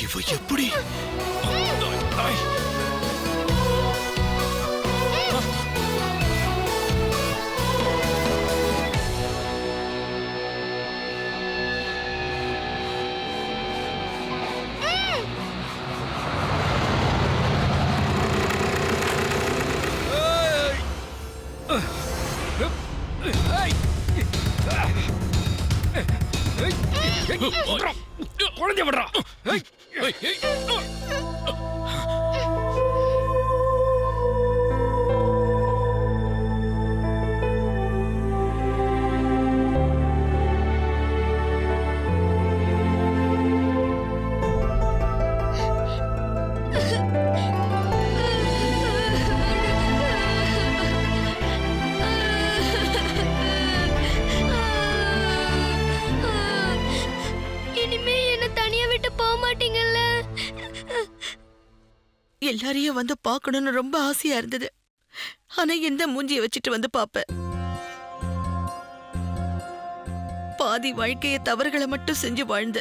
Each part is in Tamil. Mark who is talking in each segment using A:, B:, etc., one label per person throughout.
A: இவ எப்படி
B: குழந்தை விடுறா.
C: எல்லாரையும் வந்து பார்க்கணும்னு ரொம்ப ஆசையா இருந்தது. ஆனா எந்த மூஞ்சிய வச்சுட்டு வந்து பாப்ப? பாதி வாழ்க்கைய தவறுகளை மட்டும் செஞ்சு வாழ்ந்த,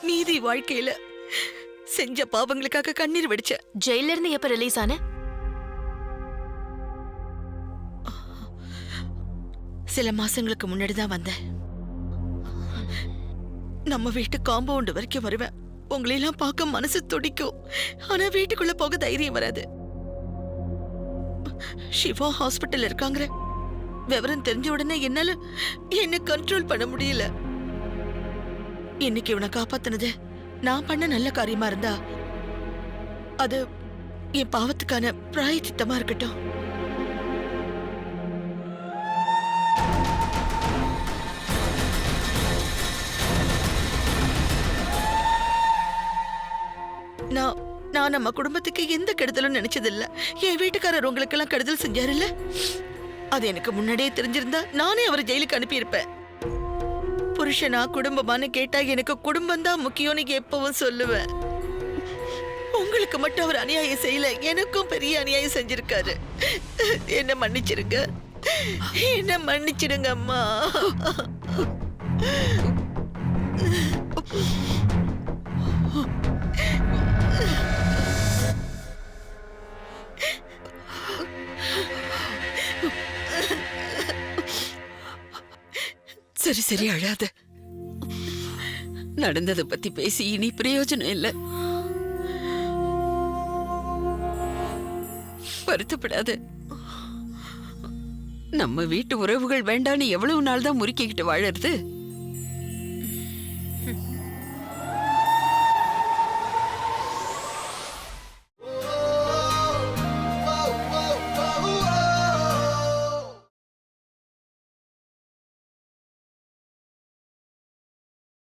C: மீதி வாழ்க்கையில செஞ்ச பாவங்களுக்காக கண்ணீர் வெடிச்ச.
D: ஜெயில இருந்து எப்ப ரிலீஸ் ஆன?
C: சில மாசங்களுக்கு முன்னாடி தான் வந்தேன். நம்ம வீட்டு காம்பவுண்ட் வரைக்கும் வருவேன். உங்களையெல்லாம் பார்க்க மனசு துடிக்கும். ஆனா வீட்டுக்குள்ள போக தைரியம் வராது. சிவா ஹாஸ்பிட்டல் இருக்காங்க. விவரம் தெரிஞ்ச உடனே என்னால என்ன கண்ட்ரோல் பண்ண முடியல. இன்னைக்கு இவனை காப்பாத்தினது நான் பண்ண நல்ல காரியமா இருந்தா அது என் பாவத்துக்கான பிராயச்சித்தமா இருக்கட்டும். நான் நம்ம குடும்பத்துக்கு எந்த கெடுதலும் நினைச்சதில்ல. என் வீட்டுக்காரர் உங்களுக்கெல்லாம் கெடுதல் செஞ்சாருல்ல, அது எனக்கு முன்னாடியே தெரிஞ்சிருந்தா நானே அவரை ஜெயிலுக்கு அனுப்பியிருப்பேன். புருஷனா குடும்பமானு கேட்டா எனக்கு குடும்பம் தான் முக்கியம்னு எப்பவும் சொல்லுவேன். உங்களுக்கு மட்டும் அவர் அநியாயம் செய்யல, எனக்கும் பெரிய அநியாயம் செஞ்சிருக்காரு. என்ன மன்னிச்சிருங்க, என்ன மன்னிச்சிடுங்க அம்மா.
E: சரி சரி, அழாத. நடந்ததை பத்தி பேசி இனி பிரயோஜனம் இல்ல. வருத்தப்படாத. நம்ம வீட்டு உறவுகள் வேண்டான்னு எவ்வளவு நாள் தான் முறுக்கிக்கிட்டு வாழறது?